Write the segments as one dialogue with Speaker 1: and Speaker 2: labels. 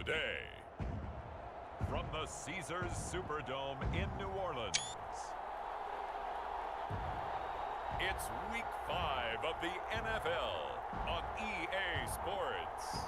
Speaker 1: today. From the Caesars Superdome in New Orleans, it's Week 5 of the NFL on EA Sports.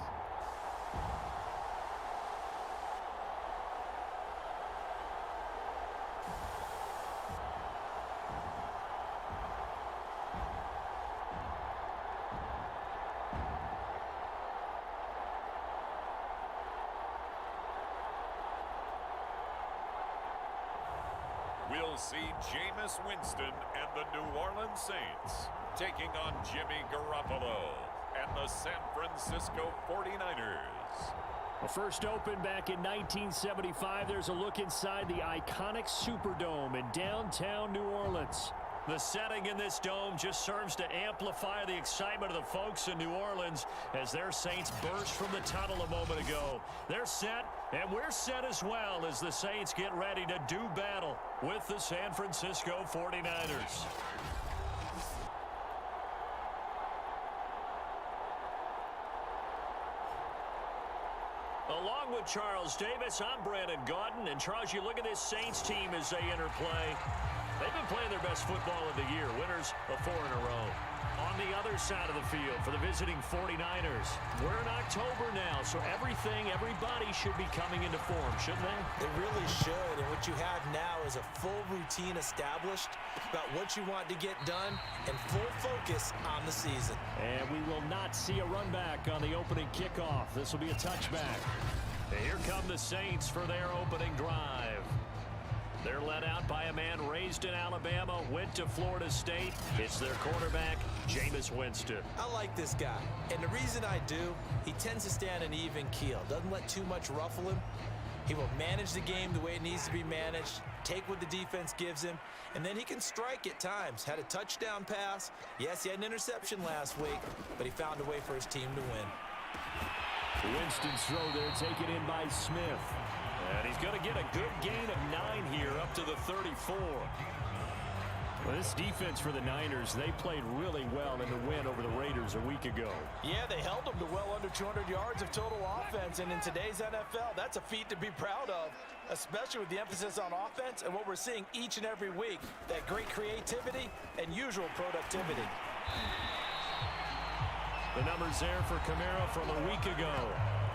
Speaker 1: We'll see Jameis Winston and the New Orleans Saints taking on Jimmy Garoppolo and the San Francisco 49ers.
Speaker 2: Well, first opened back in 1975, there's a look inside the iconic Superdome in downtown New Orleans. The setting in this dome just serves to amplify the excitement of the folks in New Orleans as their Saints burst from the tunnel a moment ago. They're set, and we're set as well as the Saints get ready to do battle with the San Francisco 49ers. Along with Charles Davis, I'm Brandon Gaudin. And Charles, you look at this Saints team as they interplay. They've been playing their best football of the year, winners of 4 in a row. On the other side of the field for the visiting 49ers, we're in October now, so everybody should be coming into form, shouldn't they?
Speaker 3: They really should, and what you have now is a full routine established about what you want to get done and full focus on the season.
Speaker 2: And we will not see a run back on the opening kickoff. This will be a touchback. And here come the Saints for their opening drive. They're led out by a man raised in Alabama, went to Florida State. It's their quarterback, Jameis Winston.
Speaker 3: I like this guy, and the reason I do, he tends to stay on an even keel. Doesn't let too much ruffle him. He will manage the game the way it needs to be managed, take what the defense gives him, and then he can strike at times. Had a touchdown pass. Yes, he had an interception last week, but he found a way for his team to win.
Speaker 2: Winston's throw there taken in by Smith. And he's going to get a good gain of 9 here up to the 34. Well, this defense for the Niners, they played really well in the win over the Raiders a week ago.
Speaker 3: Yeah, they held them to well under 200 yards of total offense. And in today's NFL, that's a feat to be proud of, especially with the emphasis on offense and what we're seeing each and every week, that great creativity and usual productivity.
Speaker 2: The numbers there for Kamara from a week ago.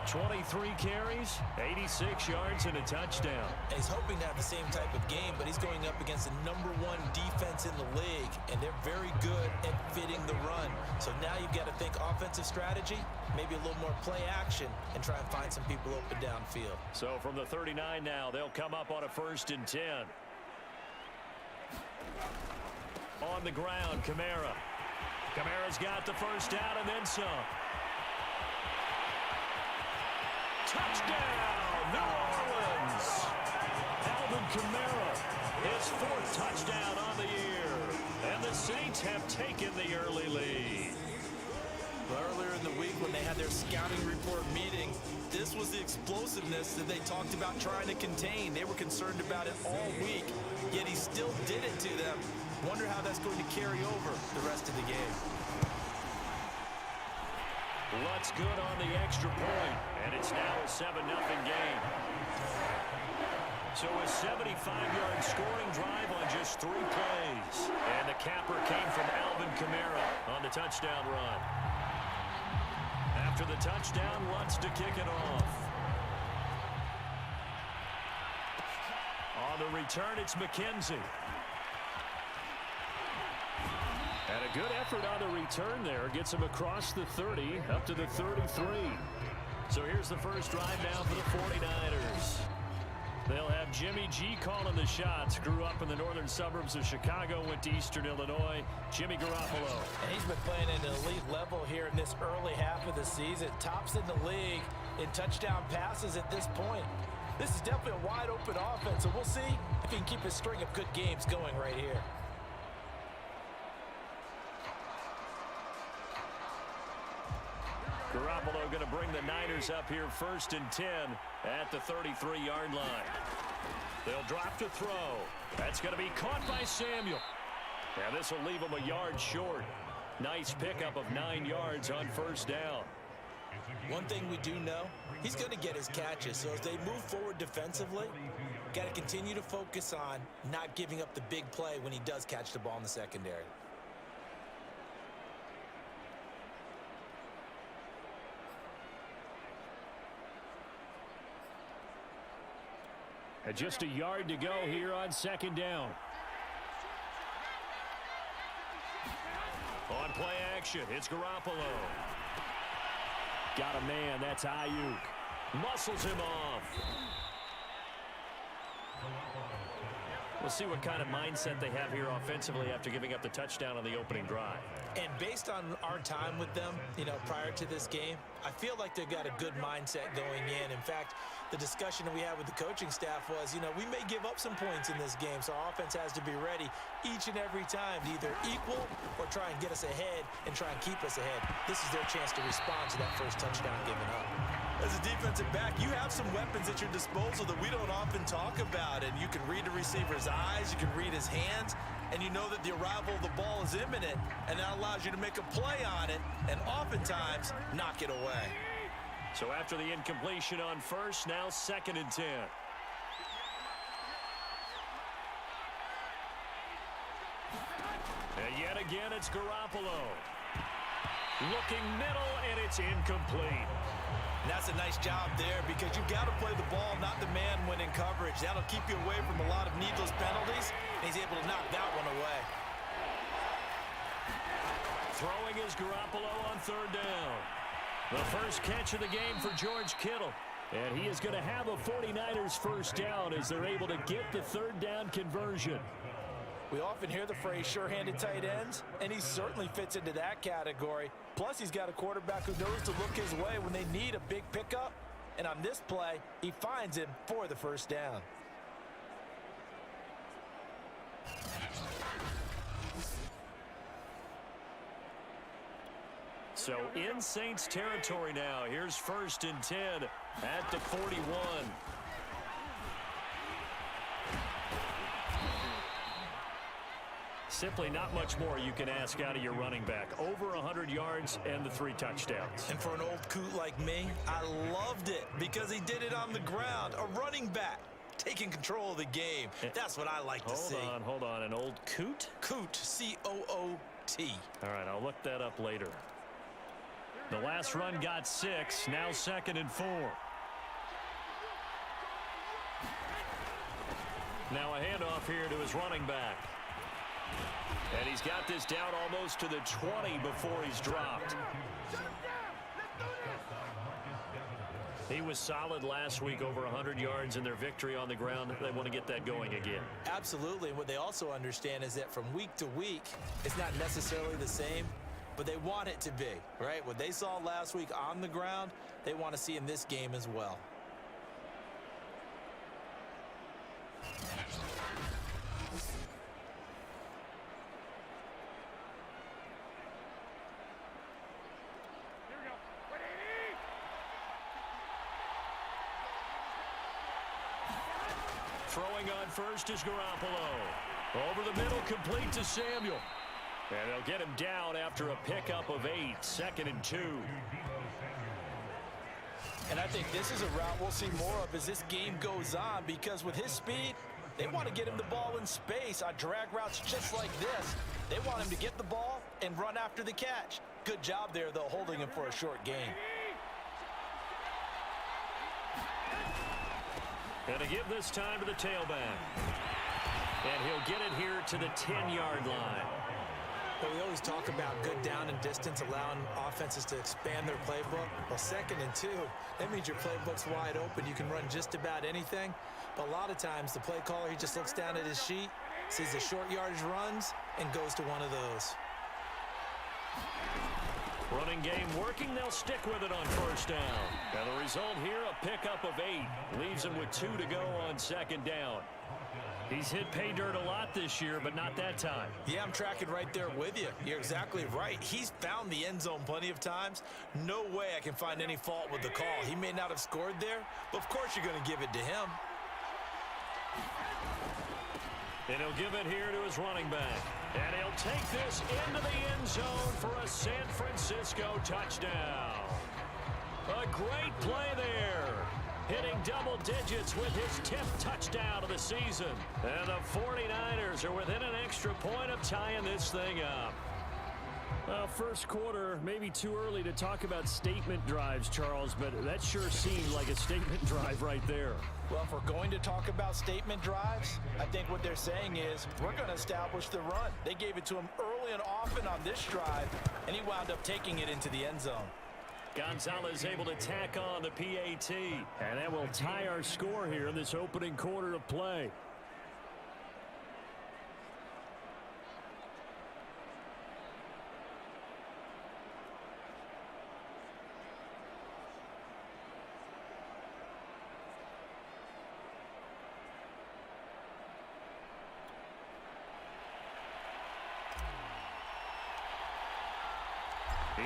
Speaker 2: 23 carries, 86 yards, and a touchdown.
Speaker 3: And he's hoping to have the same type of game, but he's going up against the #1 defense in the league, and they're very good at fitting the run. So now you've got to think offensive strategy, maybe a little more play action, and try and find some people open downfield.
Speaker 2: So from the 39 now, they'll come up on a 1st and 10. On the ground, Kamara. Kamara's got the first down and then some. Touchdown, New Orleans! Alvin Kamara, his 4th touchdown on the year. And the Saints have taken the early lead.
Speaker 3: Earlier in the week when they had their scouting report meeting, this was the explosiveness that they talked about trying to contain. They were concerned about it all week, yet he still did it to them. Wonder how that's going to carry over the rest of the game.
Speaker 2: Lutz good on the extra point, and it's now a 7-0 game. So a 75-yard scoring drive on just 3 plays. And the capper came from Alvin Kamara on the touchdown run. After the touchdown, Lutz to kick it off. On the return, it's McKenzie. And a good effort on the return there. Gets him across the 30, up to the 33. So here's the first drive now for the 49ers. They'll have Jimmy G calling the shots. Grew up in the northern suburbs of Chicago, went to Eastern Illinois. Jimmy Garoppolo.
Speaker 3: And he's been playing at an elite level here in this early half of the season. Tops in the league in touchdown passes at this point. This is definitely a wide open offense, so we'll see if he can keep his string of good games going right here.
Speaker 2: Garoppolo going to bring the Niners up here 1st and 10 at the 33-yard line. They'll drop to throw. That's going to be caught by Samuel. And this will leave him a yard short. Nice pickup of 9 yards on 1st down.
Speaker 3: One thing we do know, he's going to get his catches. So as they move forward defensively, got to continue to focus on not giving up the big play when he does catch the ball in the secondary.
Speaker 2: And just a yard to go here on second down. On play action, it's Garoppolo. Got a man, that's Ayuk. Muscles him off. We'll see what kind of mindset they have here offensively after giving up the touchdown on the opening drive.
Speaker 3: And based on our time with them, prior to this game, I feel like they've got a good mindset going in. In fact, the discussion that we had with the coaching staff was, we may give up some points in this game, so our offense has to be ready each and every time to either equal or try and get us ahead and try and keep us ahead. This is their chance to respond to that first touchdown given up.
Speaker 4: As a defensive back, you have some weapons at your disposal that we don't often talk about, and you can read the receiver's eyes, you can read his hands, and you know that the arrival of the ball is imminent, and that allows you to make a play on it and oftentimes knock it away.
Speaker 2: So after the incompletion on first, now 2nd and 10. And yet again, it's Garoppolo. Looking middle, and it's incomplete.
Speaker 4: And that's a nice job there because you've got to play the ball, not the man when in coverage. That'll keep you away from a lot of needless penalties, and he's able to knock that one away.
Speaker 2: Throwing is Garoppolo on 3rd down. The first catch of the game for George Kittle. And he is going to have a 49ers first down as they're able to get the 3rd down conversion.
Speaker 3: We often hear the phrase sure-handed tight ends, and he certainly fits into that category. Plus, he's got a quarterback who knows to look his way when they need a big pickup. And on this play, he finds him for the first down.
Speaker 2: So in Saints territory now. Here's 1st and 10 at the 41. Simply not much more you can ask out of your running back. Over 100 yards and the 3 touchdowns.
Speaker 3: And for an old coot like me, I loved it because he did it on the ground. A running back taking control of the game. That's what I like to see.
Speaker 2: Hold on. An old coot?
Speaker 3: Coot, C-O-O-T.
Speaker 2: All right, I'll look that up later. The last run got 6. Now 2nd and 4. Now a handoff here to his running back. And he's got this down almost to the 20 before he's dropped. He was solid last week, over 100 yards in their victory on the ground. They want to get that going again.
Speaker 3: Absolutely. And what they also understand is that from week to week, it's not necessarily the same, but they want it to be, right? What they saw last week on the ground, they want to see in this game as well.
Speaker 2: Throwing on first is Garoppolo. Over the middle, complete to Samuel. And they'll get him down after a pickup of 8. 2nd and 2.
Speaker 3: And I think this is a route we'll see more of as this game goes on, because with his speed, they want to get him the ball in space on drag routes just like this. They want him to get the ball and run after the catch. Good job there, though, holding him for a short gain.
Speaker 2: And to give this time to the tailback. And he'll get it here to the 10-yard line.
Speaker 3: Well, we always talk about good down and distance, allowing offenses to expand their playbook. Well, 2nd and 2, that means your playbook's wide open. You can run just about anything. But a lot of times, the play caller, he just looks down at his sheet, sees the short yardage runs, and goes to one of those.
Speaker 2: Running game working. They'll stick with it on first down. And the result here, a pickup of 8. Leaves him with 2 to go on 2nd down. He's hit pay dirt a lot this year, but not that time.
Speaker 3: Yeah, I'm tracking right there with you. You're exactly right. He's found the end zone plenty of times. No way I can find any fault with the call. He may not have scored there, but of course you're going to give it to him.
Speaker 2: And he'll give it here to his running back. And he'll take this into the end zone for a San Francisco touchdown. A great play there. Hitting double digits with his 10th touchdown of the season. And the 49ers are within an extra point of tying this thing up. Well, first quarter, maybe too early to talk about statement drives, Charles, but that sure seemed like a statement drive right there.
Speaker 3: Well, if we're going to talk about statement drives, I think what they're saying is we're going to establish the run. They gave it to him early and often on this drive, and he wound up taking it into the end zone.
Speaker 2: Gonzalez able to tack on the PAT. And that will tie our score here in this opening quarter of play.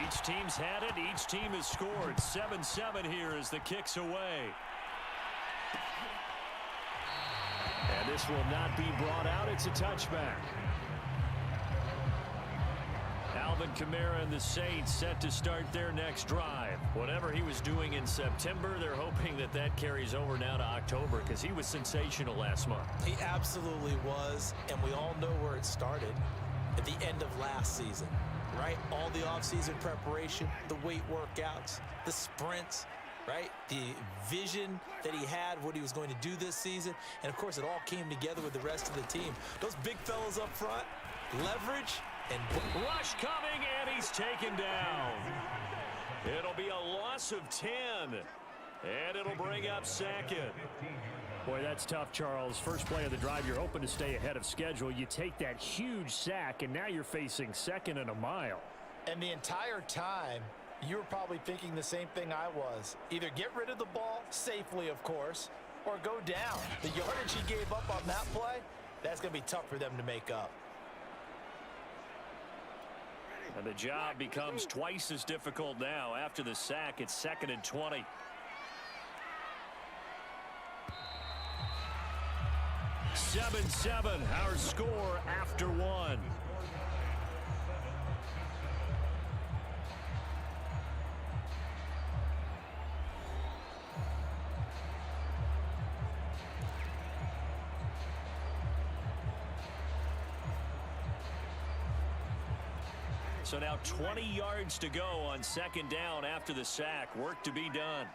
Speaker 2: Each team's had it. Each team has scored. 7-7 here as the kick's away. And this will not be brought out. It's a touchback. Alvin Kamara and the Saints set to start their next drive. Whatever he was doing in September, they're hoping that that carries over now to October because he was sensational last month.
Speaker 3: He absolutely was, and we all know where it started at the end of last season. Right? All the offseason preparation, the weight workouts, the sprints, right? The vision that he had, what he was going to do this season. And, of course, it all came together with the rest of the team. Those big fellas up front, leverage, and
Speaker 2: rush coming, and he's taken down. It'll be a loss of 10, and it'll bring up second. Boy, that's tough, Charles. First play of the drive, you're hoping to stay ahead of schedule. You take that huge sack, and now you're facing second and a mile.
Speaker 3: And the entire time, you were probably thinking the same thing I was. Either get rid of the ball, safely, of course, or go down. The yardage he gave up on that play, that's going to be tough for them to make up.
Speaker 2: And the job becomes twice as difficult now. After the sack, it's 2nd and 20. Seven, our score after one. So now 20 yards to go on 2nd down after the sack. Work to be done.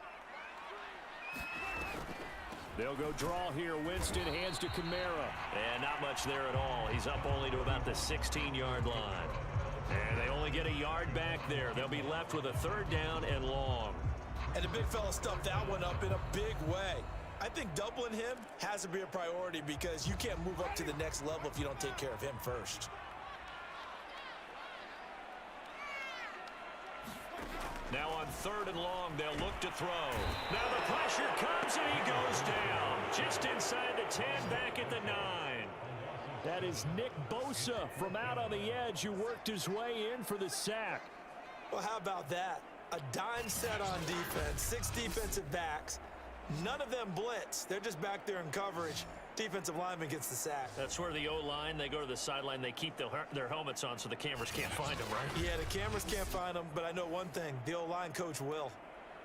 Speaker 2: They'll go draw here. Winston hands to Kamara. And not much there at all. He's up only to about the 16-yard line. And they only get a yard back there. They'll be left with a 3rd down and long.
Speaker 3: And the big fella stuffed that one up in a big way. I think doubling him has to be a priority because you can't move up to the next level if you don't take care of him first.
Speaker 2: Now on 3rd and long, they'll look to throw. Now the pressure comes and he goes down. Just inside the 10, back at the 9. That is Nick Bosa from out on the edge who worked his way in for the sack.
Speaker 3: Well, how about that? A dime set on defense, 6 defensive backs. None of them blitz. They're just back there in coverage. Defensive lineman gets the sack.
Speaker 2: That's where the O-line, they go to the sideline, they keep their helmets on so the cameras can't find them, right?
Speaker 3: Yeah, the cameras can't find them, but I know one thing. The O-line coach will.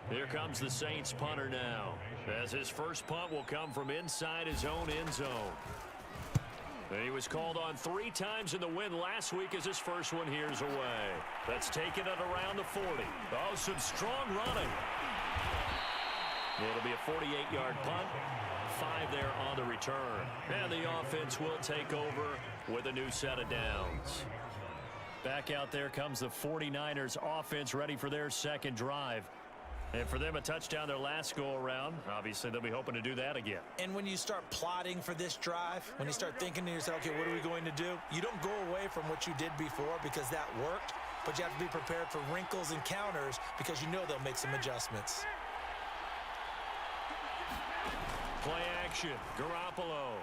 Speaker 2: Here comes the Saints punter now, as his first punt will come from inside his own end zone. And he was called on 3 times in the win last week as his first one here's away. That's taken it around the 40. Oh, some strong running. It'll be a 48-yard punt. 5 there on the return. And the offense will take over with a new set of downs. Back out there comes the 49ers offense ready for their second drive. And for them, a touchdown their last go-around. Obviously, they'll be hoping to do that again.
Speaker 3: And when you start plotting for this drive, when you start thinking to yourself, okay, what are we going to do? You don't go away from what you did before because that worked, but you have to be prepared for wrinkles and counters because you know they'll make some adjustments.
Speaker 2: Play action. Garoppolo.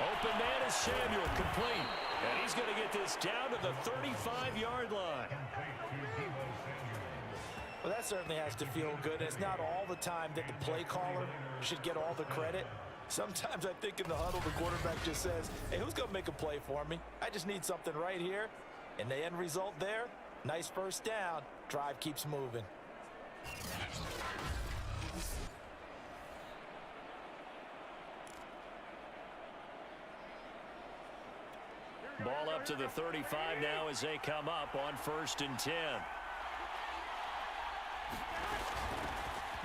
Speaker 2: Open man is Samuel, complete. And he's going to get this down to the 35-yard line.
Speaker 3: Well, that certainly has to feel good. It's not all the time that the play caller should get all the credit. Sometimes I think in the huddle, the quarterback just says, hey, who's going to make a play for me? I just need something right here. And the end result there, Nice first down. Drive keeps moving.
Speaker 2: Ball up to the 35 now as they come up on 1st and 10.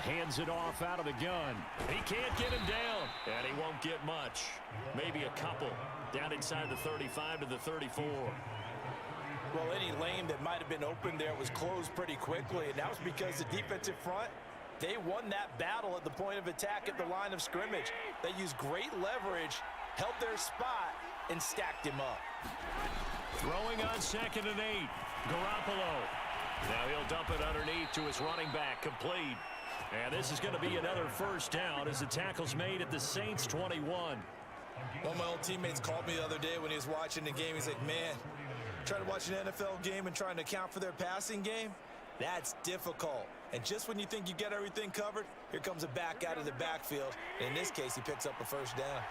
Speaker 2: Hands it off out of the gun. He can't get him down, and he won't get much. Maybe a couple down inside the 35 to the 34.
Speaker 3: Well, any lane that might have been open there was closed pretty quickly, and that was because the defensive front, they won that battle at the point of attack at the line of scrimmage. They used great leverage, held their spot, and stacked him up.
Speaker 2: Throwing on 2nd and 8. Garoppolo. Now he'll dump it underneath to his running back, complete. And this is going to be another first down as the tackle's made at the Saints 21.
Speaker 3: One of my old teammates called me the other day when he was watching the game. He's like, man, trying to watch an NFL game and trying to account for their passing game, that's difficult. And just when you think you get everything covered, here comes a back out of the backfield. And in this case, he picks up a first down.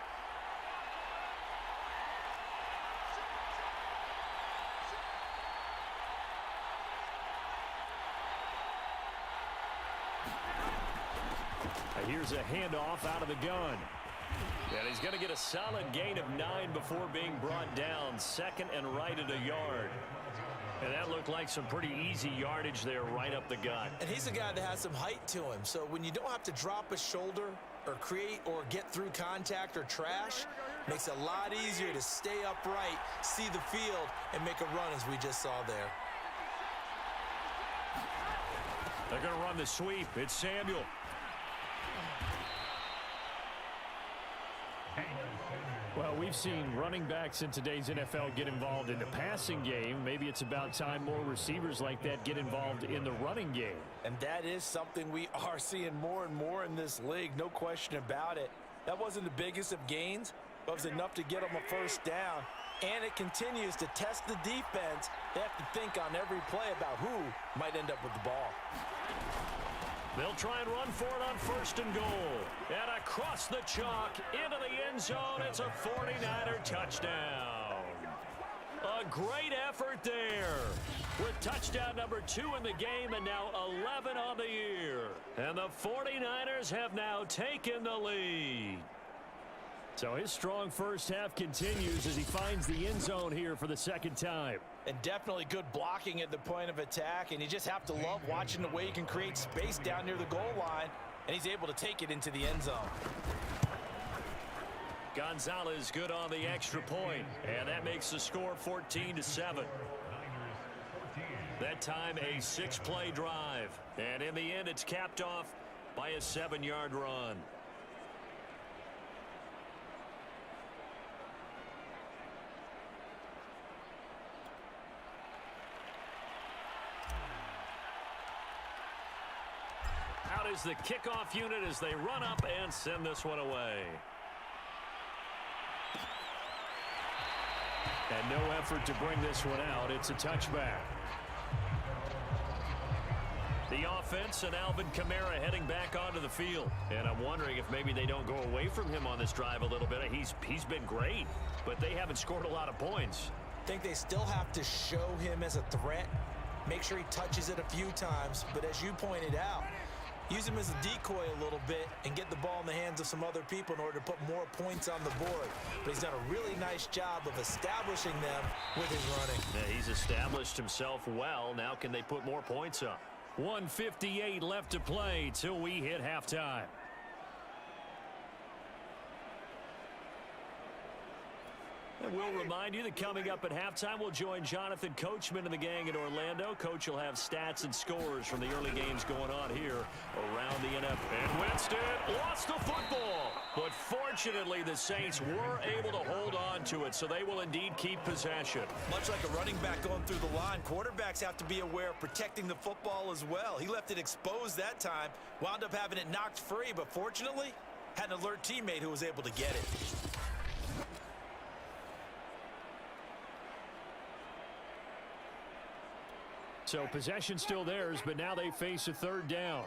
Speaker 2: Here's a handoff out of the gun. And he's going to get a solid gain of 9 before being brought down. 2nd and right at a yard. And that looked like some pretty easy yardage there right up the gut.
Speaker 3: And he's a guy that has some height to him. So when you don't have to drop a shoulder or create or get through contact or trash, makes it a lot easier to stay upright, see the field, and make a run as we just saw there.
Speaker 2: They're going to run the sweep. It's Samuel. Well, we've seen running backs in today's NFL get involved in the passing game. Maybe it's about time more receivers like that get involved in the running game.
Speaker 3: And that is something we are seeing more and more in this league, no question about it. That wasn't the biggest of gains, but it was enough to get them a first down. And it continues to test the defense. They have to think on every play about who might end up with the ball.
Speaker 2: They'll try and run for it on 1st and goal. And across the chalk, into the end zone, it's a 49er touchdown. A great effort there. With touchdown number 2 in the game and now 11 on the year. And the 49ers have now taken the lead. So his strong first half continues as he finds the end zone here for the 2nd time.
Speaker 3: And definitely good blocking at the point of attack. And you just have to love watching the way he can create space down near the goal line. And he's able to take it into the end zone.
Speaker 2: Gonzalez good on the extra point. And that makes the score 14-7. That time a 6-play drive. And in the end, it's capped off by a 7-yard run. Out is the kickoff unit as they run up and send this one away. And no effort to bring this one out. It's a touchback. The offense and Alvin Kamara heading back onto the field. And I'm wondering if maybe they don't go away from him on this drive a little bit. He's been great, but they haven't scored a lot of points.
Speaker 3: I think they still have to show him as a threat. Make sure he touches it a few times. But as you pointed out, use him as a decoy a little bit and get the ball in the hands of some other people in order to put more points on the board. But he's done a really nice job of establishing them with his running.
Speaker 2: Yeah, he's established himself well. Now can they put more points up? 1:58 left to play till we hit halftime. And we'll remind you that coming up at halftime, we'll join Jonathan Coachman and the gang in Orlando. Coach will have stats and scores from the early games going on here around the NFL. And Winston lost the football. But fortunately, the Saints were able to hold on to it, so they will indeed keep possession.
Speaker 4: Much like a running back going through the line, quarterbacks have to be aware of protecting the football as well. He left it exposed that time, wound up having it knocked free, but fortunately, had an alert teammate who was able to get it.
Speaker 2: So possession still theirs, but now they face a 3rd down.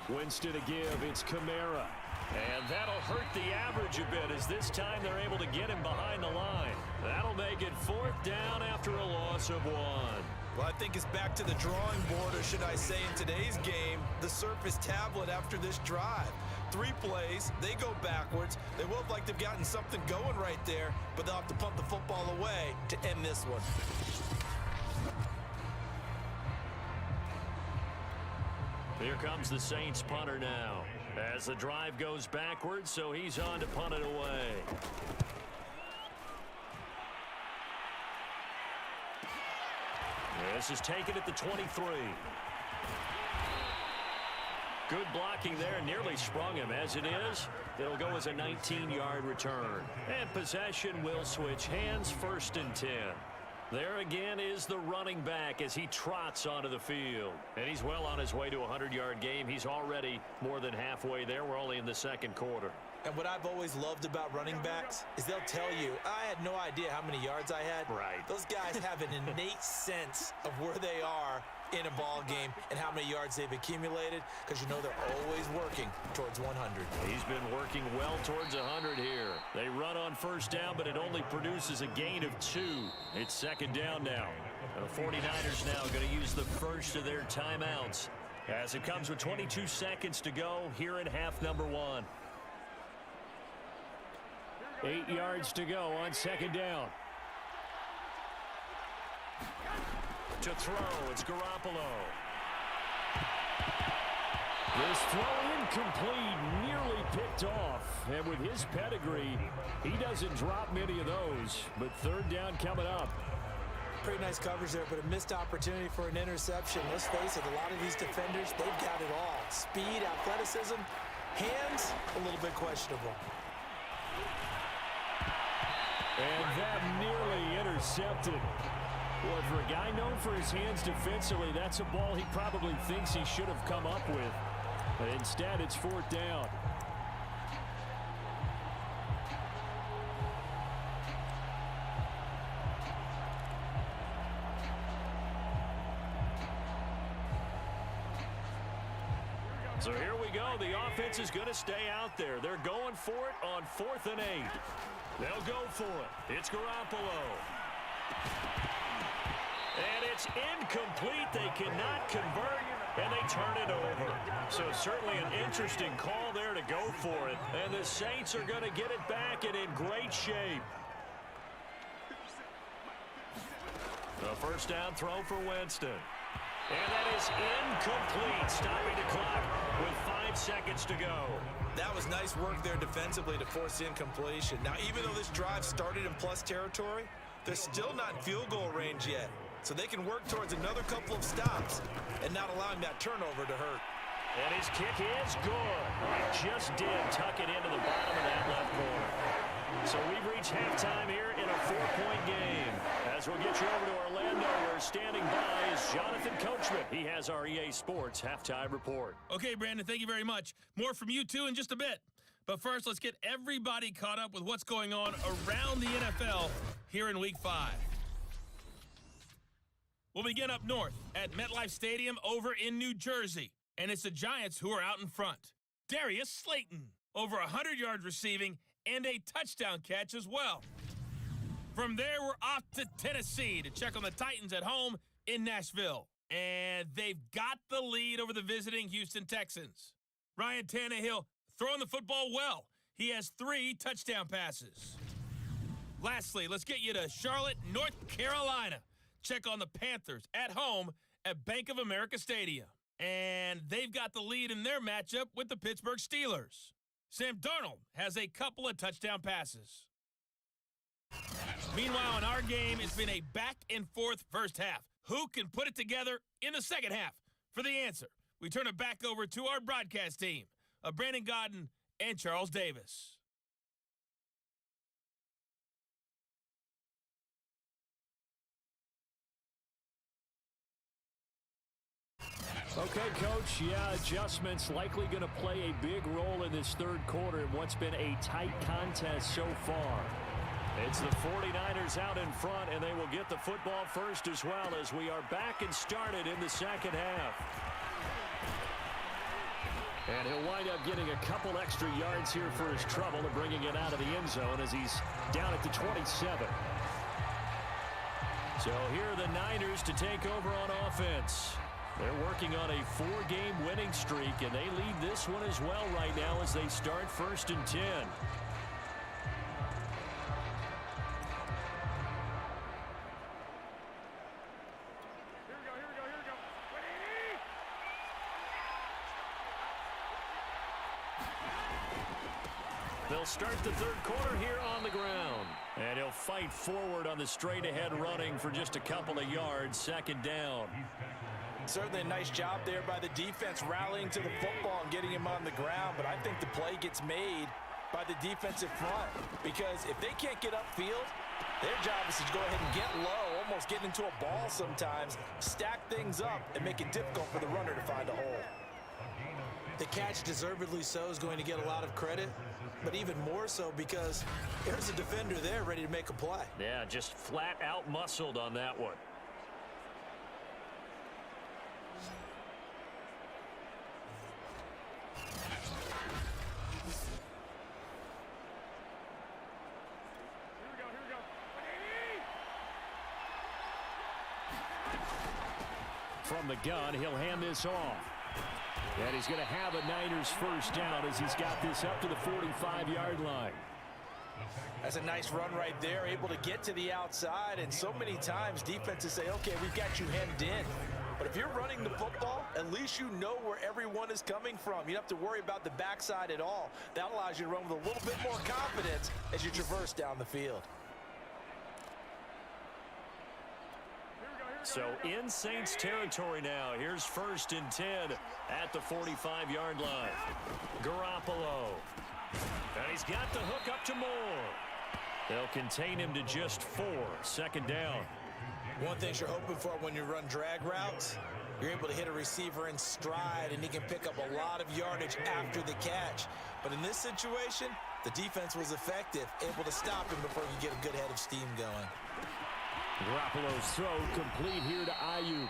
Speaker 2: Winston to give. It's Kamara. And that'll hurt the average a bit as this time they're able to get him behind the line. That'll make it 4th down after a loss of 1.
Speaker 4: Well, I think it's back to the drawing board, or should I say in today's game, the Surface tablet after this drive. 3 plays, they go backwards. They will have liked to have gotten something going right there, but they'll have to punt the football away to end this one.
Speaker 2: Here comes the Saints punter now. As the drive goes backwards, so he's on to punt it away. This is taken at the 23. Good blocking there, nearly sprung him. As it is, it'll go as a 19-yard return. And possession will switch hands, 1st and 10. There again is the running back as he trots onto the field. And he's well on his way to a 100-yard game. He's already more than halfway there. We're only in the 2nd quarter.
Speaker 3: And what I've always loved about running backs is they'll tell you, I had no idea how many yards I had.
Speaker 2: Right.
Speaker 3: Those guys have an innate sense of where they are in a ball game and how many yards they've accumulated, because you know they're always working towards 100.
Speaker 2: He's been working well towards 100 here. They run on 1st down, but it only produces a gain of 2. It's 2nd down now. The 49ers now going to use the first of their timeouts as it comes with 22 seconds to go here in half number 1. 8 yards to go on 2nd down. To throw, it's Garoppolo. This throw incomplete, nearly picked off. And with his pedigree, he doesn't drop many of those. But 3rd down coming up.
Speaker 3: Pretty nice coverage there, but a missed opportunity for an interception. Let's face it, a lot of these defenders, they've got it all. Speed, athleticism, hands, a little bit questionable.
Speaker 2: And that nearly intercepted. Boy, for a guy known for his hands defensively, that's a ball he probably thinks he should have come up with. But instead, it's 4th down. So here we go. The offense is going to stay out there. They're going for it on 4th and 8. They'll go for it. It's Garoppolo. And it's incomplete. They cannot convert, and they turn it over. So certainly an interesting call there to go for it. And the Saints are going to get it back and in great shape. The 1st down throw for Winston. And that is incomplete, stopping the clock with 5 seconds to go.
Speaker 3: That was nice work there defensively to force incompletion. Now, even though this drive started in plus territory, they're still not in field goal range yet. So they can work towards another couple of stops and not allowing that turnover to hurt.
Speaker 2: And his kick is good. He just did tuck it into the bottom of that left corner. So we've reached halftime here in a 4-point game. As we'll get you over to Orlando, where standing by is Jonathan Coachman. He has our EA Sports halftime report.
Speaker 5: Okay, Brandon, thank you very much. More from you, too, in just a bit. But first, let's get everybody caught up with what's going on around the NFL here in Week 5. We'll begin up north at MetLife Stadium over in New Jersey. And it's the Giants who are out in front. Darius Slayton, over 100 yards receiving and a touchdown catch as well. From there, we're off to Tennessee to check on the Titans at home in Nashville. And they've got the lead over the visiting Houston Texans. Ryan Tannehill throwing the football well. He has 3 touchdown passes. Lastly, let's get you to Charlotte, North Carolina. Check on the Panthers at home at Bank of America Stadium. And they've got the lead in their matchup with the Pittsburgh Steelers. Sam Darnold has a couple of touchdown passes. Meanwhile, in our game, it's been a back-and-forth first half. Who can put it together in the second half? For the answer, we turn it back over to our broadcast team of Brandon Godden and Charles Davis.
Speaker 2: Okay, Coach, yeah, adjustments likely going to play a big role in this third quarter in what's been a tight contest so far. It's the 49ers out in front, and they will get the football first as well as we are back and started in the second half. And he'll wind up getting a couple extra yards here for his trouble and bringing it out of the end zone as he's down at the 27. So here are the Niners to take over on offense. They're working on a 4-game winning streak, and they lead this one as well right now as they start 1st and 10. They'll start the third quarter here on the ground. And he'll fight forward on the straight-ahead running for just a couple of yards, 2nd down.
Speaker 3: Certainly a nice job there by the defense rallying to the football and getting him on the ground, but I think the play gets made by the defensive front because if they can't get upfield, their job is to go ahead and get low, almost get into a ball sometimes, stack things up, and make it difficult for the runner to find a hole. The catch, deservedly so, is going to get a lot of credit, but even more so because there's a defender there ready to make a play.
Speaker 2: Yeah, just flat out muscled on that one. From the gun, he'll hand this off. And he's going to have a Niners first down as he's got this up to the 45-yard line.
Speaker 3: That's a nice run right there, able to get to the outside. And so many times defenses say, okay, we've got you hemmed in. But if you're running the football, at least you know where everyone is coming from. You don't have to worry about the backside at all. That allows you to run with a little bit more confidence as you traverse down the field.
Speaker 2: So in Saints territory now. Here's 1st and 10 at the 45-yard line. Garoppolo. And he's got the hook up to Moore. They'll contain him to just 4. 2nd down.
Speaker 3: One thing you're hoping for when you run drag routes, you're able to hit a receiver in stride, and he can pick up a lot of yardage after the catch. But in this situation, the defense was effective, able to stop him before he could get a good head of steam going.
Speaker 2: Garoppolo's throw complete here to Ayuk.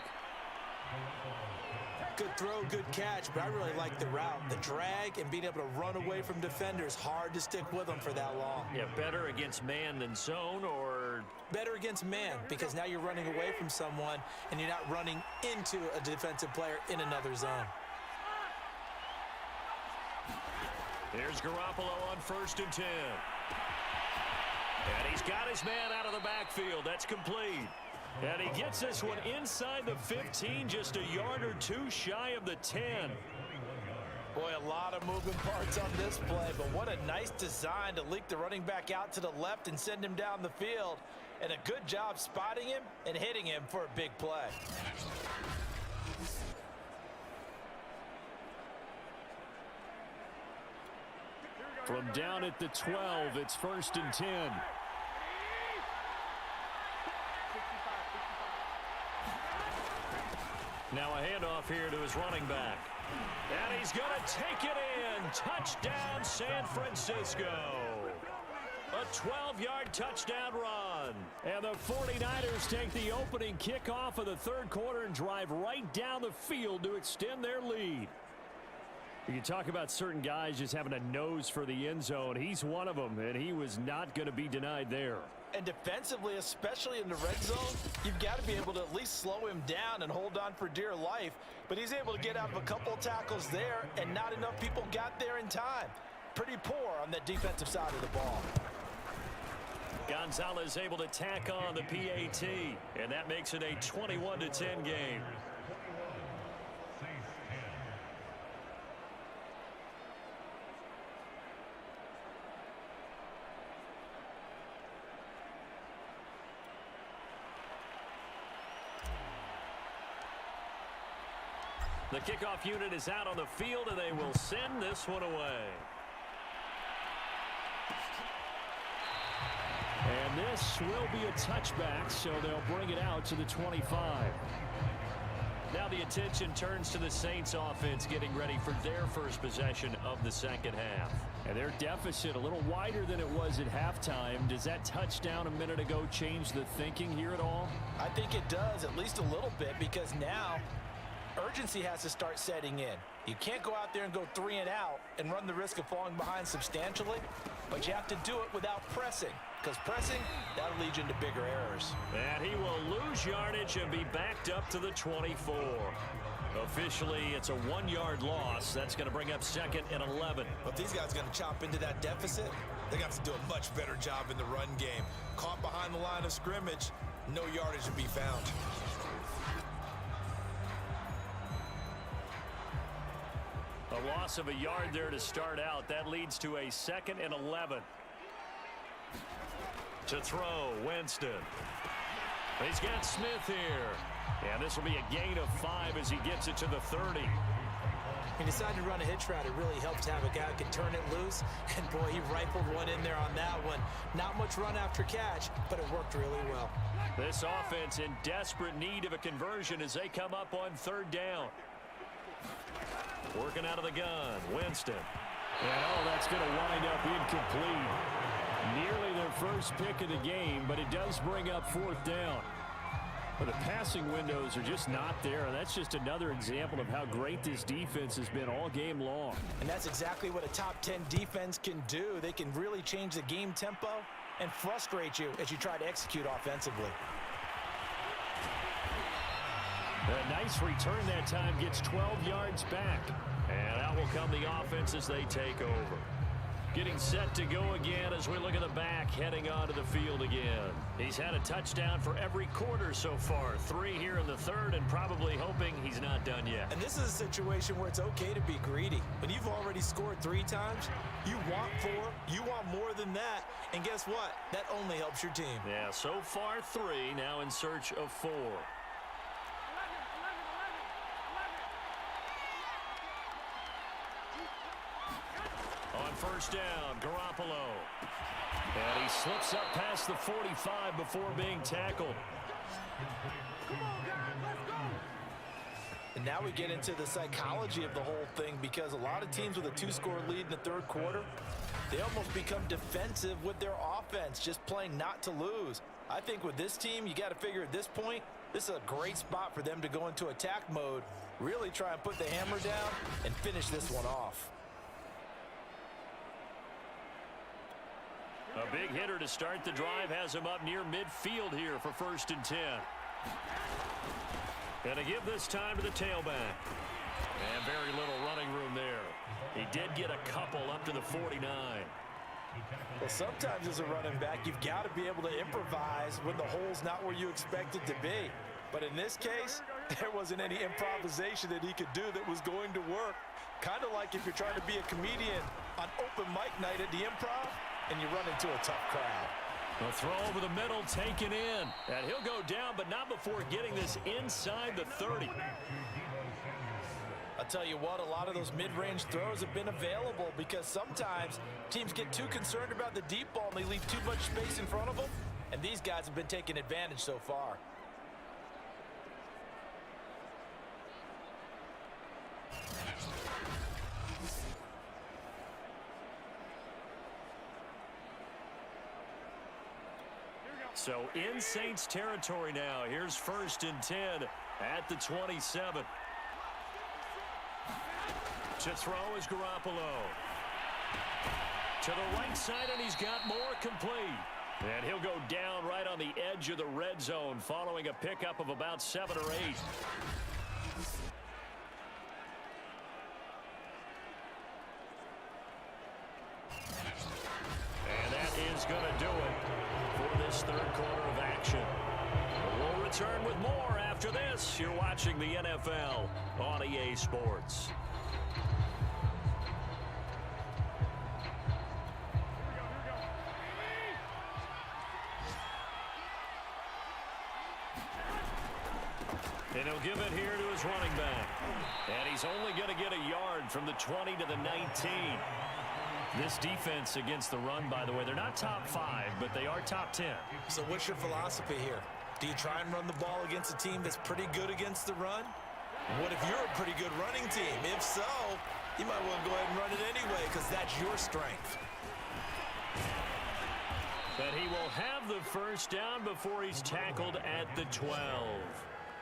Speaker 3: Good throw, good catch, but I really like the route. The drag and being able to run away from defenders, hard to stick with them for that long.
Speaker 2: Yeah, better against man than zone, or?
Speaker 3: Better against man, because now you're running away from someone and you're not running into a defensive player in another zone.
Speaker 2: Here's Garoppolo on 1st and 10. And he's got his man out of the backfield. That's complete. And he gets this one inside the 15, just a yard or two shy of the 10.
Speaker 3: Boy, a lot of moving parts on this play, but what a nice design to leak the running back out to the left and send him down the field. And a good job spotting him and hitting him for a big play.
Speaker 2: From down at the 12, it's 1st and 10. Now a handoff here to his running back. And he's going to take it in. Touchdown, San Francisco. A 12-yard touchdown run. And the 49ers take the opening kickoff of the third quarter and drive right down the field to extend their lead. You can talk about certain guys just having a nose for the end zone. He's one of them, and he was not going to be denied there.
Speaker 3: And defensively, especially in the red zone, you've got to be able to at least slow him down and hold on for dear life. But he's able to get out of a couple tackles there, and not enough people got there in time. Pretty poor on the defensive side of the ball.
Speaker 2: Gonzalez able to tack on the PAT, and that makes it a 21-10 game. The kickoff unit is out on the field, and they will send this one away. And this will be a touchback, so they'll bring it out to the 25. Now the attention turns to the Saints offense getting ready for their first possession of the second half. And their deficit a little wider than it was at halftime. Does that touchdown a minute ago change the thinking here at all?
Speaker 3: I think it does, at least a little bit, because now Urgency has to start setting in. You can't go out there and go 3 and out and run the risk of falling behind substantially, but you have to do it without pressing, because pressing, that'll lead you into bigger errors.
Speaker 2: And he will lose yardage and be backed up to the 24. Officially, it's a 1-yard loss. That's going to bring up 2nd and 11.
Speaker 4: But these guys are going to chop into that deficit. They got to do a much better job in the run game. Caught behind the line of scrimmage, no yardage to be found.
Speaker 2: A loss of a yard there to start out. That leads to a 2nd and 11. To throw, Winston. He's got Smith here. And this will be a gain of 5 as he gets it to the 30.
Speaker 3: He decided to run a hitch route. It really helps to have a guy who can turn it loose. And, boy, he rifled one in there on that one. Not much run after catch, but it worked really well.
Speaker 2: This offense in desperate need of a conversion as they come up on 3rd down. Working out of the gun, Winston. And, that's going to wind up incomplete. Nearly their first pick of the game, but it does bring up 4th down. But the passing windows are just not there, and that's just another example of how great this defense has been all game long.
Speaker 3: And that's exactly what a top 10 defense can do. They can really change the game tempo and frustrate you as you try to execute offensively.
Speaker 2: A nice return that time, gets 12 yards back. And out will come the offense as they take over. Getting set to go again as we look at the back, heading onto the field again. He's had a touchdown for every quarter so far. 3 here in the 3rd, and probably hoping he's not done yet.
Speaker 3: And this is a situation where it's okay to be greedy. When you've already scored 3 times, you want 4, you want more than that. And guess what? That only helps your team.
Speaker 2: Yeah, so far 3, now in search of 4. On 1st down, Garoppolo. And he slips up past the 45 before being tackled.
Speaker 3: And now we get into the psychology of the whole thing, because a lot of teams with a 2-score lead in the 3rd quarter, they almost become defensive with their offense, just playing not to lose. I think with this team, you got to figure at this point, this is a great spot for them to go into attack mode, really try and put the hammer down and finish this one off.
Speaker 2: A big hitter to start the drive has him up near midfield here for 1st and 10. And to give this time to the tailback. And very little running room there. He did get a couple up to the 49.
Speaker 3: Well, sometimes as a running back, you've got to be able to improvise when the hole's not where you expect it to be. But in this case, there wasn't any improvisation that he could do that was going to work. Kind of like if you're trying to be a comedian on open mic night at the Improv, and you run into a tough crowd.
Speaker 2: A throw over the middle, taken in. And he'll go down, but not before getting this inside the 30.
Speaker 3: I'll tell you what, a lot of those mid-range throws have been available, because sometimes teams get too concerned about the deep ball and they leave too much space in front of them. And these guys have been taking advantage so far.
Speaker 2: So in Saints territory now. Here's 1st and 10 at the 27. To throw is Garoppolo. To the right side, and he's got more, complete. And he'll go down right on the edge of the red zone following a pickup of about 7 or 8. And that is going to do it for this 3rd quarter of action. We'll return with more after this. You're watching the NFL on EA Sports. And he'll give it here to his running back. And he's only going to get a yard from the 20 to the 19. This defense against the run, by the way, they're not top 5, but they are top 10.
Speaker 3: So what's your philosophy here? Do you try and run the ball against a team that's pretty good against the run? What if you're a pretty good running team? If so, you might want to go ahead and run it anyway, because that's your strength.
Speaker 2: But he will have the 1st down before he's tackled at the 12.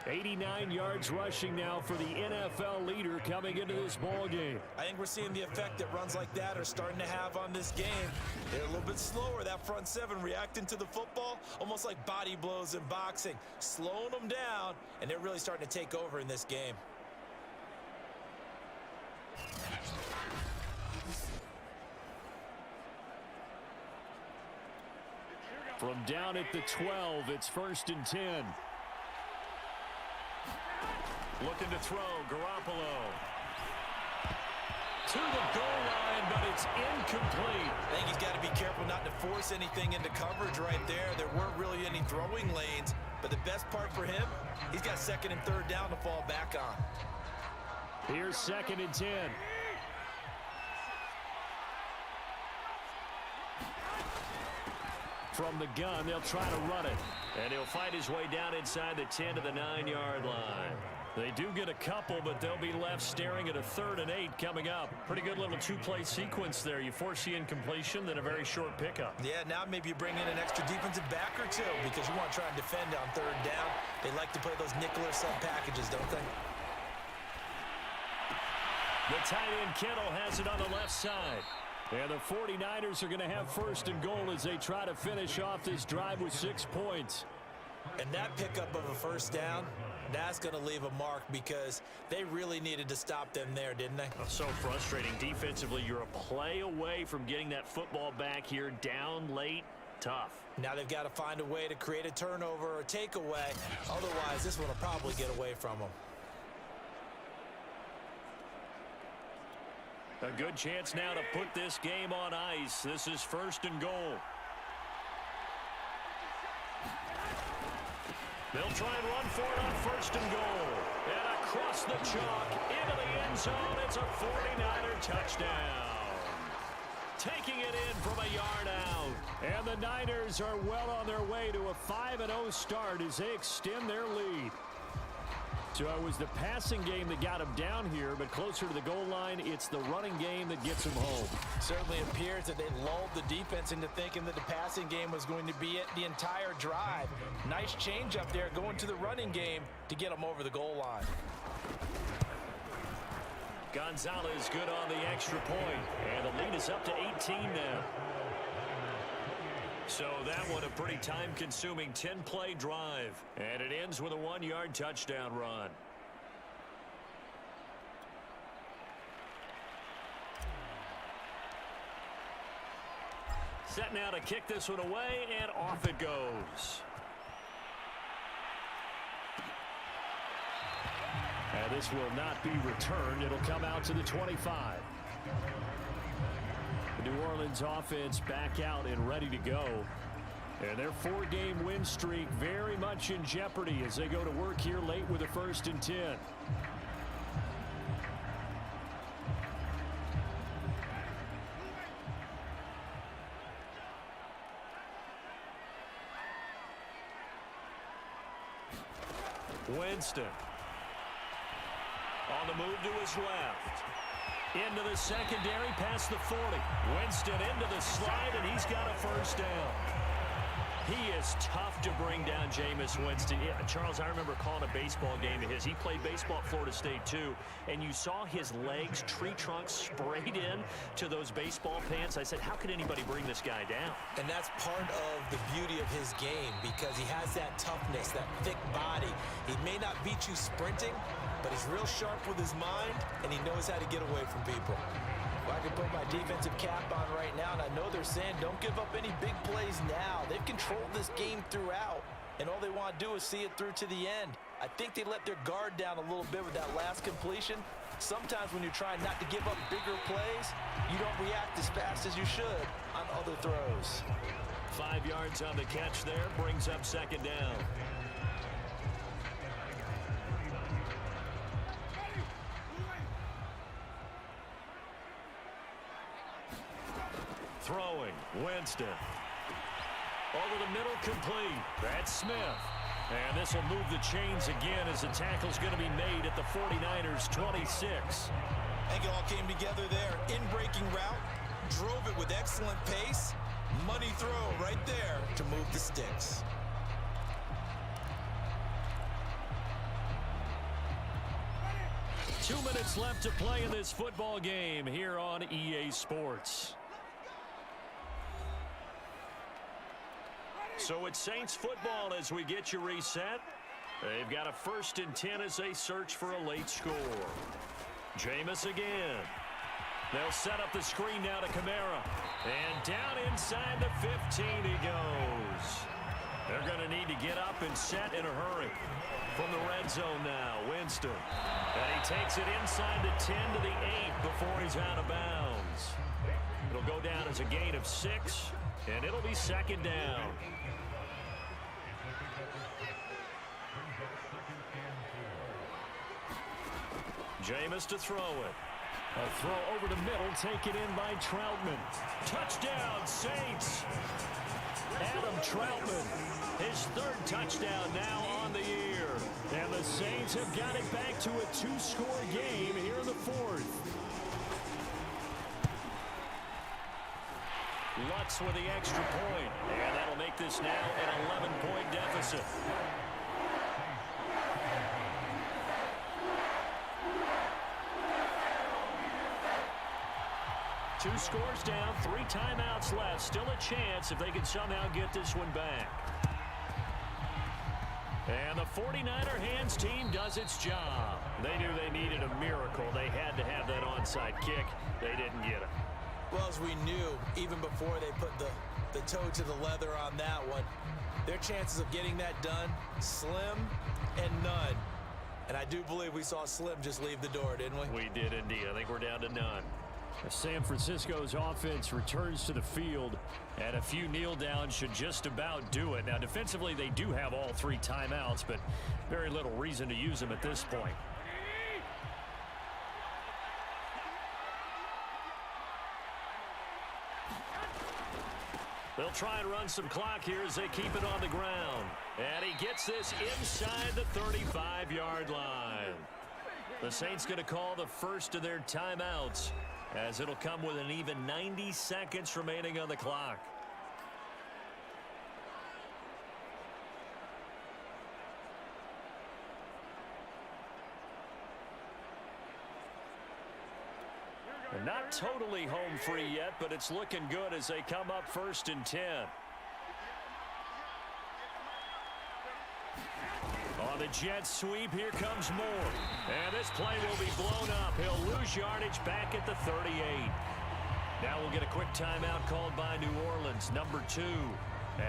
Speaker 2: 89 yards rushing now for the NFL leader coming into this ball game.
Speaker 3: I think we're seeing the effect that runs like that are starting to have on this game. They're a little bit slower, that front seven, reacting to the football, almost like body blows in boxing, slowing them down, and they're really starting to take over in this game.
Speaker 2: From down at the 12, it's 1st and 10. Looking to throw, Garoppolo. To the goal line, but it's incomplete.
Speaker 3: I think he's got to be careful not to force anything into coverage right there. There weren't really any throwing lanes, but the best part for him, he's got 2nd and 3rd down to fall back on.
Speaker 2: Here's 2nd and 10. From the gun, they'll try to run it. And he'll fight his way down inside the 10 to the 9-yard line. They do get a couple, but they'll be left staring at a 3rd and 8 coming up. Pretty good little two-play sequence there. You force the incompletion, then a very short pickup.
Speaker 3: Yeah, now maybe you bring in an extra defensive back or two because you want to try and defend on 3rd down. They like to play those nickel or sub packages, don't they?
Speaker 2: The tight end Kittle has it on the left side. And the 49ers are going to have 1st and goal as they try to finish off this drive with 6 points.
Speaker 3: And that pickup of a 1st down, that's going to leave a mark because they really needed to stop them there, didn't they?
Speaker 2: Oh, so frustrating. Defensively, you're a play away from getting that football back here. Down late, tough.
Speaker 3: Now they've got to find a way to create a turnover or takeaway. Otherwise, this one will probably get away from them.
Speaker 2: A good chance now to put this game on ice. This is 1st and goal. They'll try and run for it on 1st and goal. And across the chalk, into the end zone. It's a 49er touchdown. Taking it in from a yard out. And the Niners are well on their way to a 5-0 start as they extend their lead. So it was the passing game that got him down here, but closer to the goal line, it's the running game that gets him home.
Speaker 3: Certainly appears that they lulled the defense into thinking that the passing game was going to be it the entire drive. Nice change up there going to the running game to get them over the goal line.
Speaker 2: Gonzalez good on the extra point, and the lead is up to 18 now. So that one a pretty time-consuming 10-play drive. And it ends with a 1-yard touchdown run. Set now to kick this one away, and off it goes. And this will not be returned. It'll come out to the 25. The New Orleans offense back out and ready to go. And their 4-game win streak very much in jeopardy as they go to work here late with a 1st and 10. Winston. On the move to his left. Into the secondary, past the 40. Winston into the slide, and he's got a 1st down. He is tough to bring down, Jameis Winston. Yeah, Charles, I remember calling a baseball game of his. He played baseball at Florida State, too, and you saw his legs, tree trunks sprayed in to those baseball pants. I said, how could anybody bring this guy down?
Speaker 3: And that's part of the beauty of his game because he has that toughness, that thick body. He may not beat you sprinting, but he's real sharp with his mind, and he knows how to get away from people. Well, I can put my defensive cap on right now, and I know they're saying don't give up any big plays now. They've controlled this game throughout, and all they want to do is see it through to the end. I think they let their guard down a little bit with that last completion. Sometimes when you're trying not to give up bigger plays, you don't react as fast as you should on other throws.
Speaker 2: 5 yards on the catch there, brings up 2nd down. Throwing, Winston. Over the middle, complete. That's Smith. And this will move the chains again as the tackle's going to be made at the 49ers' 26.
Speaker 3: I think it all came together there. In-breaking route, drove it with excellent pace. Money throw right there to move the sticks.
Speaker 2: 2 minutes left to play in this football game here on EA Sports. So it's Saints football as we get you reset. They've got a 1st and 10 as they search for a late score. Jameis again. They'll set up the screen now to Kamara. And down inside the 15 he goes. They're going to need to get up and set in a hurry. From the red zone now, Winston. And he takes it inside the 10 to the 8 before he's out of bounds. It'll go down as a gain of 6, and it'll be 2nd down. Jameis to throw it. A throw over the middle, taken in by Troutman. Touchdown, Saints. Adam Troutman, his 3rd touchdown now on the year. And the Saints have got it back to a 2-score game here in the 4th. Lutz with the extra point. And that'll make this now an 11-point deficit. Two scores down, 3 timeouts left. Still a chance if they can somehow get this one back. And the 49er hands team does its job. They knew they needed a miracle. They had to have that onside kick. They didn't get it.
Speaker 3: Well, as we knew, even before they put the toe to the leather on that one, their chances of getting that done, slim and none. And I do believe we saw Slim just leave the door, didn't we?
Speaker 2: We did indeed. I think we're down to none. San Francisco's offense returns to the field, and a few kneel downs should just about do it. Now, defensively, they do have all 3 timeouts, but very little reason to use them at this point. They'll try and run some clock here as they keep it on the ground. And he gets this inside the 35-yard line. The Saints going to call the first of their timeouts, as it'll come with an even 90 seconds remaining on the clock. They're not totally home free yet, but it's looking good as they come up 1st and 10. On the jet sweep, here comes Moore. And this play will be blown up. He'll lose yardage back at the 38. Now we'll get a quick timeout called by New Orleans, number 2,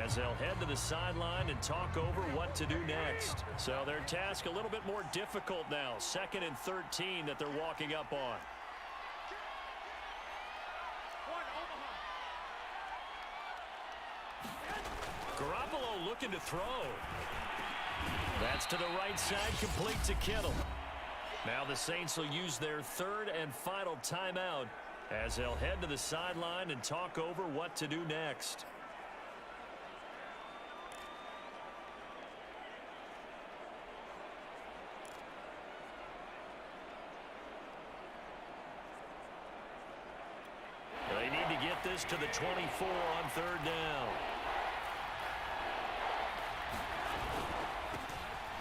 Speaker 2: as they'll head to the sideline and talk over what to do next. So their task a little bit more difficult now. 2nd and 13 that they're walking up on. Garoppolo looking to throw. That's to the right side, complete to Kittle. Now the Saints will use their 3rd and final timeout as they'll head to the sideline and talk over what to do next. They need to get this to the 24 on 3rd down.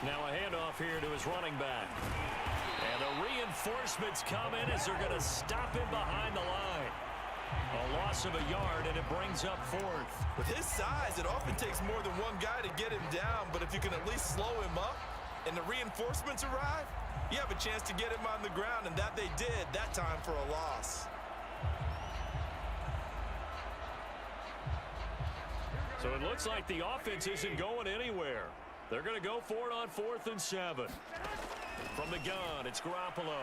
Speaker 2: Now a handoff here to his running back. And the reinforcements come in as they're going to stop him behind the line. A loss of a yard, and it brings up 4th.
Speaker 4: With his size, it often takes more than one guy to get him down, but if you can at least slow him up and the reinforcements arrive, you have a chance to get him on the ground, and that they did that time for a loss.
Speaker 2: So it looks like the offense isn't going anywhere. They're going to go for it on 4th and 7. From the gun, it's Garoppolo.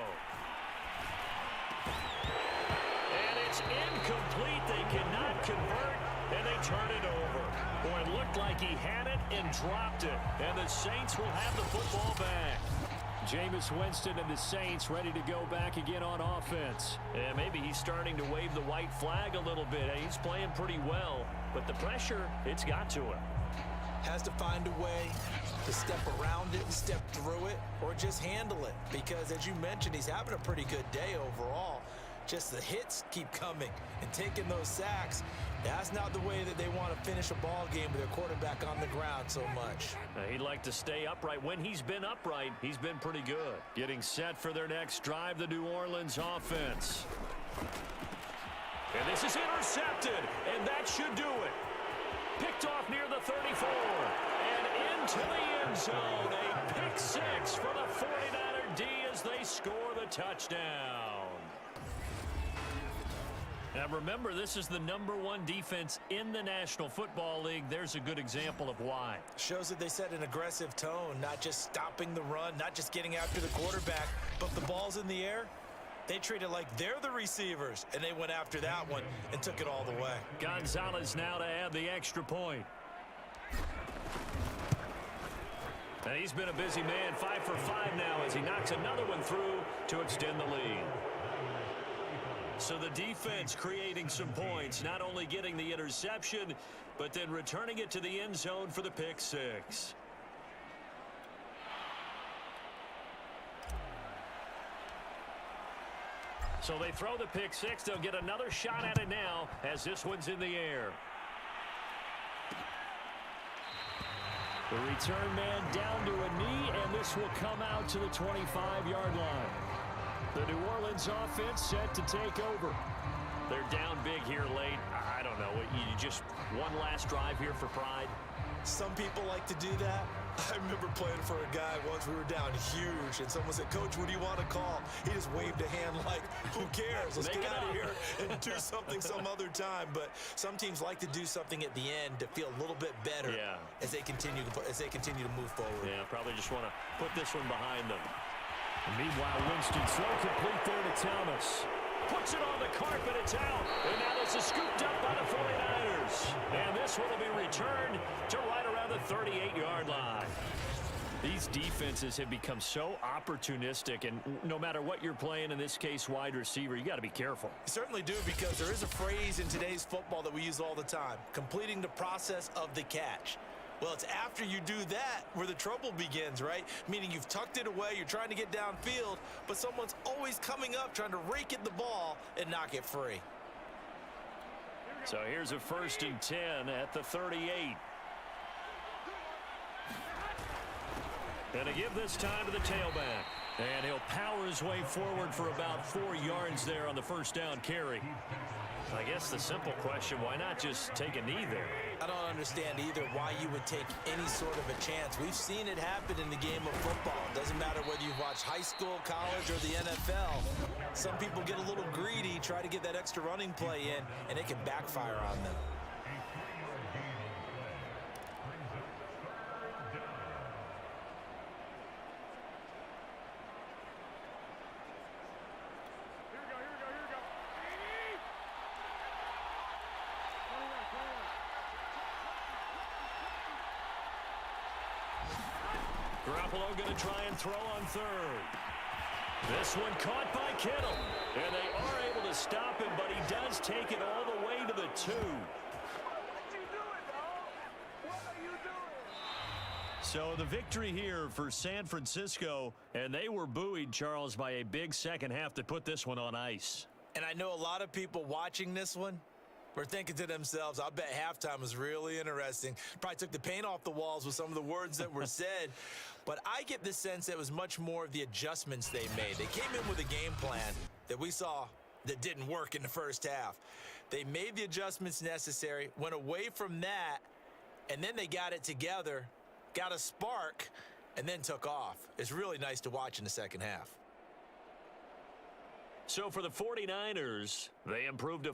Speaker 2: And it's incomplete. They cannot convert, and they turn it over. Boy, it looked like he had it and dropped it. And the Saints will have the football back. Jameis Winston and the Saints ready to go back again on offense. And maybe he's starting to wave the white flag a little bit. He's playing pretty well, but the pressure, it's got to him.
Speaker 3: Has to find a way to step around it, step through it, or just handle it. Because, as you mentioned, he's having a pretty good day overall. Just the hits keep coming and taking those sacks. That's not the way that they want to finish a ball game with their quarterback on the ground so much.
Speaker 2: He'd like to stay upright. When he's been upright, he's been pretty good. Getting set for their next drive, the New Orleans offense. And this is intercepted, and that should do it. Picked off near the 34, and into the end zone. A pick six for the 49er D as they score the touchdown. Now remember, this is the #1 defense in the National Football League. There's a good example of why.
Speaker 3: Shows that they set an aggressive tone, not just stopping the run, not just getting after the quarterback, but if the ball's in the air, they treat it like they're the receivers, and they went after that one and took it all the way.
Speaker 2: Gonzalez now to add the extra point. And he's been a busy man, 5 for 5 now as he knocks another one through to extend the lead. So the defense creating some points, not only getting the interception, but then returning it to the end zone for the pick six. So they throw the pick six. They'll get another shot at it now as this one's in the air. The return man down to a knee, and this will come out to the 25-yard line. The New Orleans offense set to take over. They're down big here late. I don't know. You just one last drive here for pride.
Speaker 3: Some people like to do that. I remember playing for a guy once. We were down huge, and someone said, "Coach, what do you want to call?" He just waved a hand like, "Who cares? Let's get out of here and do something some other time." But some teams like to do something at the end to feel a little bit better as they continue to move forward.
Speaker 2: Yeah, probably just want to put this one behind them. And meanwhile, Winston slow complete there to Thomas. Puts it on the carpet, it's out. And now this is scooped up by the 49ers. And this one will be returned to right around the 38-yard line. These defenses have become so opportunistic, and no matter what you're playing, in this case wide receiver, you got to be careful.
Speaker 3: You certainly do, because there is a phrase in today's football that we use all the time: completing the process of the catch. Well, it's after you do that where the trouble begins, right? Meaning you've tucked it away, you're trying to get downfield, but someone's always coming up trying to rake at the ball and knock it free.
Speaker 2: So here's a 1st and 10 at the 38. And to give this time to the tailback. And he'll power his way forward for about 4 yards there on the first down carry. I guess the simple question, why not just take a knee there?
Speaker 3: I don't understand either why you would take any sort of a chance. We've seen it happen in the game of football. It doesn't matter whether you've watched high school, college, or the NFL. Some people get a little greedy, try to get that extra running play in, and it can backfire on them.
Speaker 2: Garoppolo going to try and throw on third. This one caught by Kittle. And they are able to stop him, but he does take it all the way to the 2. So the victory here for San Francisco, and they were buoyed, Charles, by a big second half to put this one on ice.
Speaker 3: And I know a lot of people watching this one were thinking to themselves, I bet halftime was really interesting. Probably took the paint off the walls with some of the words that were said. But I get the sense that it was much more of the adjustments they made. They came in with a game plan that we saw that didn't work in the first half. They made the adjustments necessary, went away from that, and then they got it together, got a spark, and then took off. It's really nice to watch in the second half.
Speaker 2: So for the 49ers, they improved to